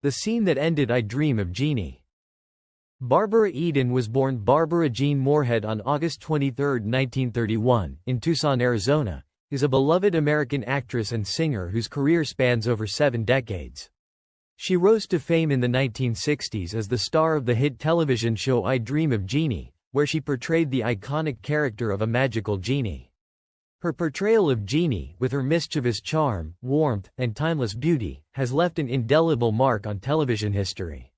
The scene that ended I Dream of Jeannie. Barbara Eden was born Barbara Jean Moorhead on August 23, 1931, in Tucson, Arizona, is a beloved American actress and singer whose career spans over 7 decades. She rose to fame in the 1960s as the star of the hit television show I Dream of Jeannie, where she portrayed the iconic character of a magical genie. Her portrayal of Jeannie, with her mischievous charm, warmth, and timeless beauty, has left an indelible mark on television history.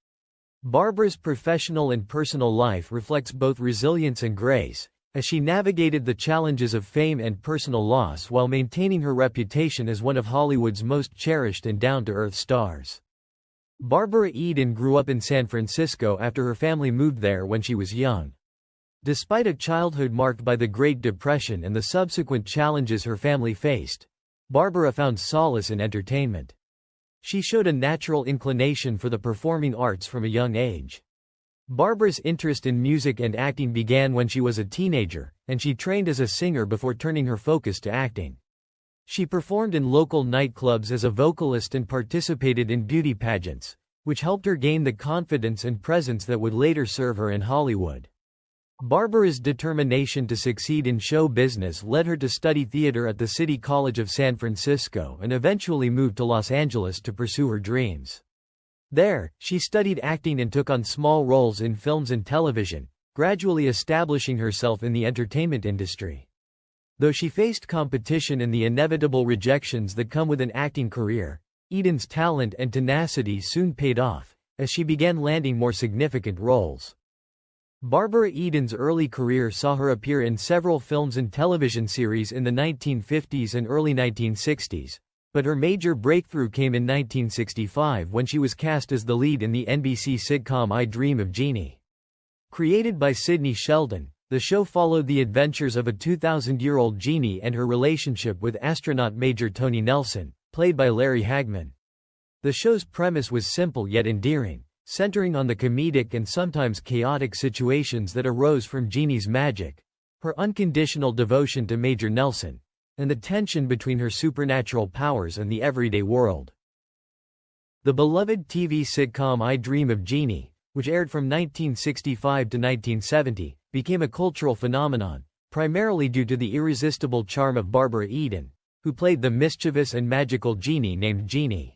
Barbara's professional and personal life reflects both resilience and grace, as she navigated the challenges of fame and personal loss while maintaining her reputation as one of Hollywood's most cherished and down-to-earth stars. Barbara Eden grew up in San Francisco after her family moved there when she was young. Despite a childhood marked by the Great Depression and the subsequent challenges her family faced, Barbara found solace in entertainment. She showed a natural inclination for the performing arts from a young age. Barbara's interest in music and acting began when she was a teenager, and she trained as a singer before turning her focus to acting. She performed in local nightclubs as a vocalist and participated in beauty pageants, which helped her gain the confidence and presence that would later serve her in Hollywood. Barbara's determination to succeed in show business led her to study theater at the City College of San Francisco and eventually moved to Los Angeles to pursue her dreams. There, she studied acting and took on small roles in films and television, gradually establishing herself in the entertainment industry. Though she faced competition and the inevitable rejections that come with an acting career, Eden's talent and tenacity soon paid off, as she began landing more significant roles. Barbara Eden's early career saw her appear in several films and television series in the 1950s and early 1960s, but her major breakthrough came in 1965 when she was cast as the lead in the NBC sitcom I Dream of Jeannie. Created by Sidney Sheldon, the show followed the adventures of a 2,000-year-old Jeannie and her relationship with astronaut Major Tony Nelson, played by Larry Hagman. The show's premise was simple yet endearing, centering on the comedic and sometimes chaotic situations that arose from Jeannie's magic, her unconditional devotion to Major Nelson, and the tension between her supernatural powers and the everyday world. The beloved TV sitcom I Dream of Jeannie, which aired from 1965 to 1970, became a cultural phenomenon, primarily due to the irresistible charm of Barbara Eden, who played the mischievous and magical genie named Jeannie.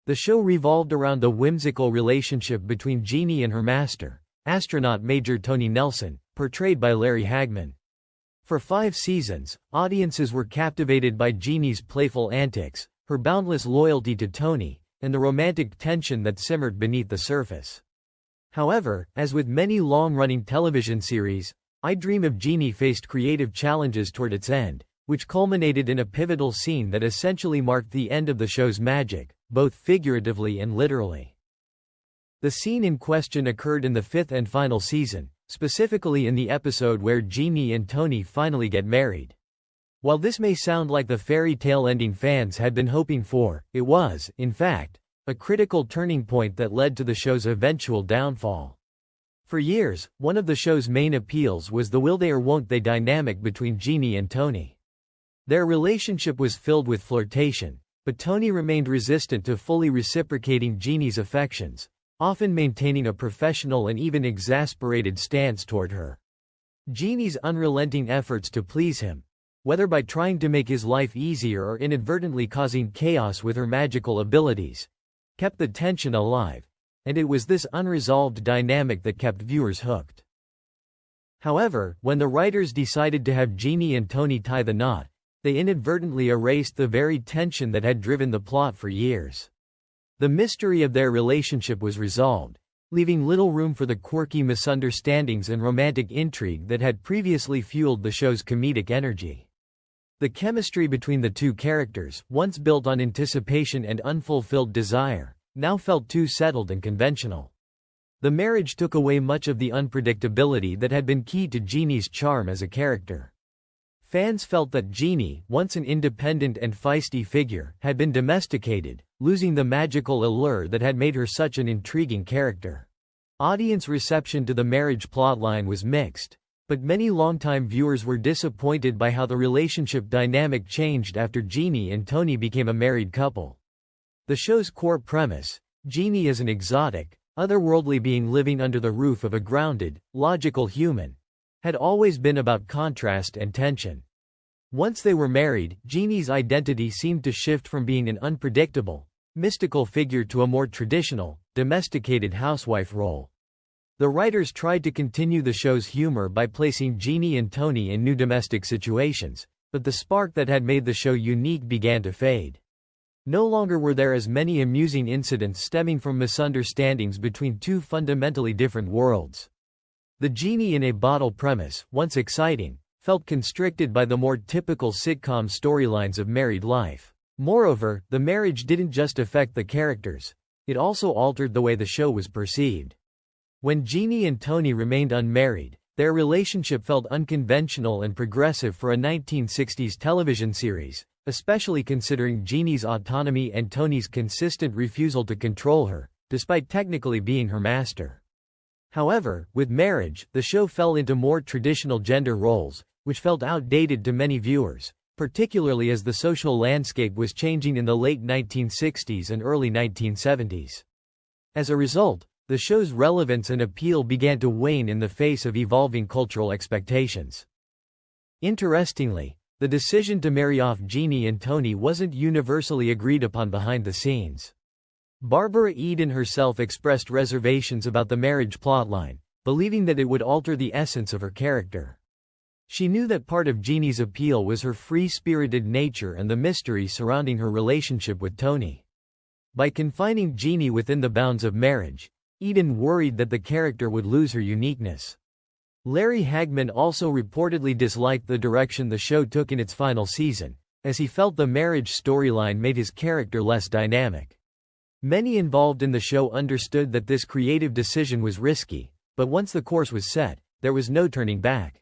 The show revolved around a whimsical relationship between Jeannie and her master, astronaut Major Tony Nelson, portrayed by Larry Hagman. For 5 seasons, audiences were captivated by Jeannie's playful antics, her boundless loyalty to Tony, and the romantic tension that simmered beneath the surface. However, as with many long-running television series, I Dream of Jeannie faced creative challenges toward its end, which culminated in a pivotal scene that essentially marked the end of the show's magic, both figuratively and literally. The scene in question occurred in the 5th and final season, specifically in the episode where Jeannie and Tony finally get married. While this may sound like the fairy tale ending fans had been hoping for, it was, in fact, a critical turning point that led to the show's eventual downfall. For years, one of the show's main appeals was the will they or won't they dynamic between Jeannie and Tony. Their relationship was filled with flirtation, but Tony remained resistant to fully reciprocating Jeannie's affections, often maintaining a professional and even exasperated stance toward her. Jeannie's unrelenting efforts to please him, whether by trying to make his life easier or inadvertently causing chaos with her magical abilities, kept the tension alive, and it was this unresolved dynamic that kept viewers hooked. However, when the writers decided to have Jeannie and Tony tie the knot, they inadvertently erased the very tension that had driven the plot for years. The mystery of their relationship was resolved, leaving little room for the quirky misunderstandings and romantic intrigue that had previously fueled the show's comedic energy. The chemistry between the two characters, once built on anticipation and unfulfilled desire, now felt too settled and conventional. The marriage took away much of the unpredictability that had been key to Jeannie's charm as a character. Fans felt that Jeannie, once an independent and feisty figure, had been domesticated, losing the magical allure that had made her such an intriguing character. Audience reception to the marriage plotline was mixed, but many longtime viewers were disappointed by how the relationship dynamic changed after Jeannie and Tony became a married couple. The show's core premise, Jeannie is an exotic, otherworldly being living under the roof of a grounded, logical human. Had always been about contrast and tension. Once they were married, Jeannie's identity seemed to shift from being an unpredictable, mystical figure to a more traditional, domesticated housewife role. The writers tried to continue the show's humor by placing Jeannie and Tony in new domestic situations, but the spark that had made the show unique began to fade. No longer were there as many amusing incidents stemming from misunderstandings between two fundamentally different worlds. The Jeannie in a bottle premise, once exciting, felt constricted by the more typical sitcom storylines of married life. Moreover, the marriage didn't just affect the characters, it also altered the way the show was perceived. When Jeannie and Tony remained unmarried, their relationship felt unconventional and progressive for a 1960s television series, especially considering Jeannie's autonomy and Tony's consistent refusal to control her, despite technically being her master. However, with marriage, the show fell into more traditional gender roles, which felt outdated to many viewers, particularly as the social landscape was changing in the late 1960s and early 1970s. As a result, the show's relevance and appeal began to wane in the face of evolving cultural expectations. Interestingly, the decision to marry off Jeannie and Tony wasn't universally agreed upon behind the scenes. Barbara Eden herself expressed reservations about the marriage plotline, believing that it would alter the essence of her character. She knew that part of Jeannie's appeal was her free-spirited nature and the mystery surrounding her relationship with Tony. By confining Jeannie within the bounds of marriage, Eden worried that the character would lose her uniqueness. Larry Hagman also reportedly disliked the direction the show took in its final season, as he felt the marriage storyline made his character less dynamic. Many involved in the show understood that this creative decision was risky, but once the course was set, there was no turning back.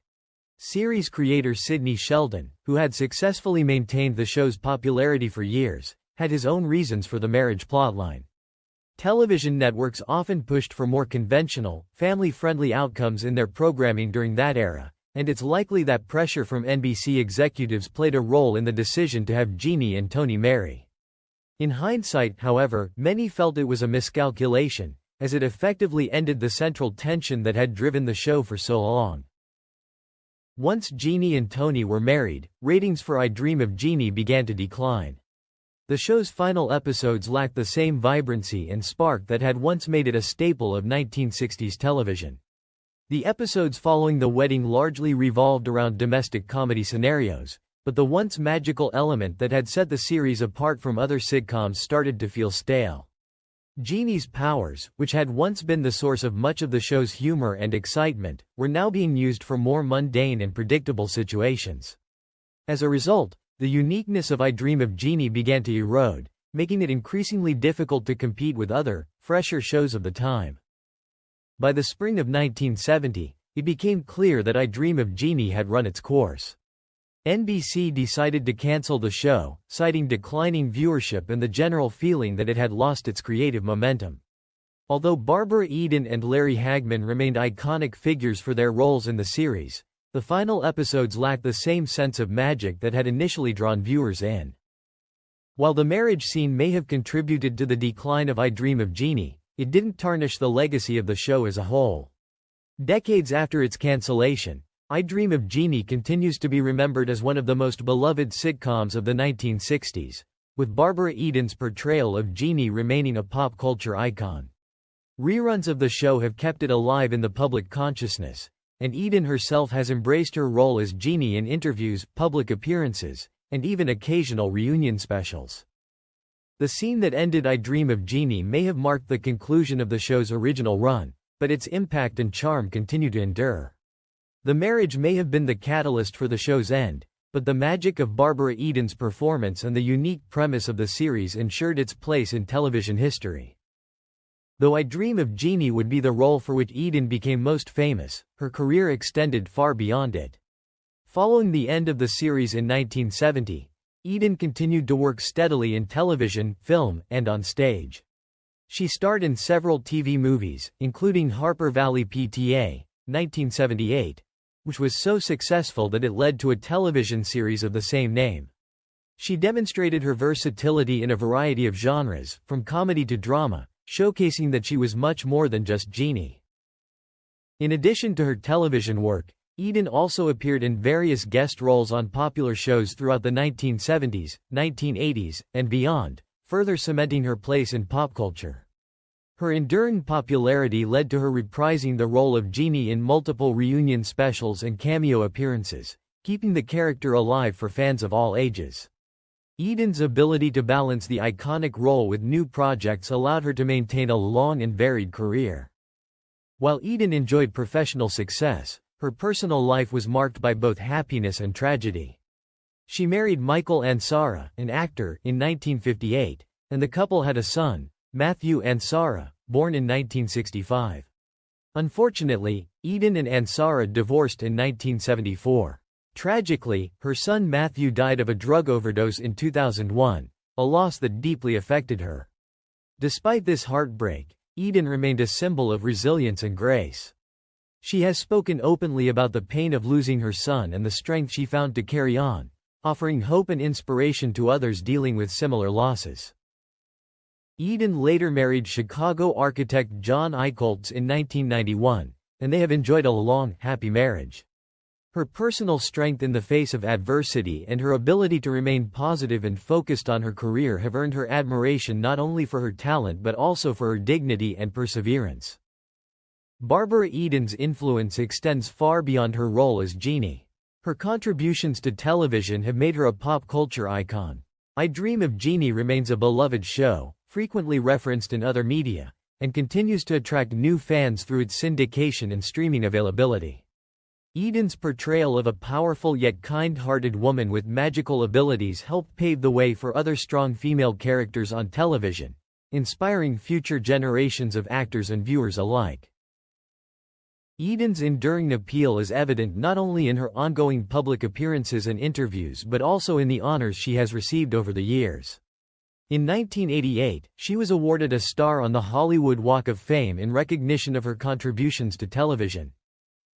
Series creator Sidney Sheldon, who had successfully maintained the show's popularity for years, had his own reasons for the marriage plotline. Television networks often pushed for more conventional, family-friendly outcomes in their programming during that era, and it's likely that pressure from NBC executives played a role in the decision to have Jeannie and Tony marry. In hindsight, however, many felt it was a miscalculation, as it effectively ended the central tension that had driven the show for so long. Once Jeannie and Tony were married, ratings for I Dream of Jeannie began to decline. The show's final episodes lacked the same vibrancy and spark that had once made it a staple of 1960s television. The episodes following the wedding largely revolved around domestic comedy scenarios, but the once magical element that had set the series apart from other sitcoms started to feel stale. Jeannie's powers, which had once been the source of much of the show's humor and excitement, were now being used for more mundane and predictable situations. As a result, the uniqueness of I Dream of Jeannie began to erode, making it increasingly difficult to compete with other, fresher shows of the time. By the spring of 1970, it became clear that I Dream of Jeannie had run its course. NBC decided to cancel the show, citing declining viewership and the general feeling that it had lost its creative momentum. Although Barbara Eden and Larry Hagman remained iconic figures for their roles in the series, the final episodes lacked the same sense of magic that had initially drawn viewers in. While the marriage scene may have contributed to the decline of I Dream of Jeannie, it didn't tarnish the legacy of the show as a whole. Decades after its cancellation, I Dream of Jeannie continues to be remembered as one of the most beloved sitcoms of the 1960s, with Barbara Eden's portrayal of Jeannie remaining a pop culture icon. Reruns of the show have kept it alive in the public consciousness, and Eden herself has embraced her role as Jeannie in interviews, public appearances, and even occasional reunion specials. The scene that ended I Dream of Jeannie may have marked the conclusion of the show's original run, but its impact and charm continue to endure. The marriage may have been the catalyst for the show's end, but the magic of Barbara Eden's performance and the unique premise of the series ensured its place in television history. Though I Dream of Jeannie would be the role for which Eden became most famous, her career extended far beyond it. Following the end of the series in 1970, Eden continued to work steadily in television, film, and on stage. She starred in several TV movies, including Harper Valley PTA, 1978, which was so successful that it led to a television series of the same name. She demonstrated her versatility in a variety of genres, from comedy to drama, showcasing that she was much more than just Jeannie. In addition to her television work, Eden also appeared in various guest roles on popular shows throughout the 1970s, 1980s, and beyond, further cementing her place in pop culture. Her enduring popularity led to her reprising the role of Jeannie in multiple reunion specials and cameo appearances, keeping the character alive for fans of all ages. Eden's ability to balance the iconic role with new projects allowed her to maintain a long and varied career. While Eden enjoyed professional success, her personal life was marked by both happiness and tragedy. She married Michael Ansara, an actor, in 1958, and the couple had a son, Matthew Ansara, born in 1965. Unfortunately, Eden and Ansara divorced in 1974. Tragically, her son Matthew died of a drug overdose in 2001, a loss that deeply affected her. Despite this heartbreak, Eden remained a symbol of resilience and grace. She has spoken openly about the pain of losing her son and the strength she found to carry on, offering hope and inspiration to others dealing with similar losses. Eden later married Chicago architect John Eicholtz in 1991, and they have enjoyed a long, happy marriage. Her personal strength in the face of adversity and her ability to remain positive and focused on her career have earned her admiration not only for her talent but also for her dignity and perseverance. Barbara Eden's influence extends far beyond her role as Jeannie. Her contributions to television have made her a pop culture icon. I Dream of Jeannie remains a beloved show, frequently referenced in other media, and continues to attract new fans through its syndication and streaming availability. Eden's portrayal of a powerful yet kind-hearted woman with magical abilities helped pave the way for other strong female characters on television, inspiring future generations of actors and viewers alike. Eden's enduring appeal is evident not only in her ongoing public appearances and interviews but also in the honors she has received over the years. In 1988, she was awarded a star on the Hollywood Walk of Fame in recognition of her contributions to television.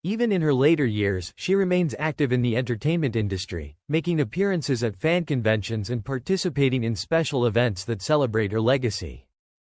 Even in her later years, she remains active in the entertainment industry, making appearances at fan conventions and participating in special events that celebrate her legacy.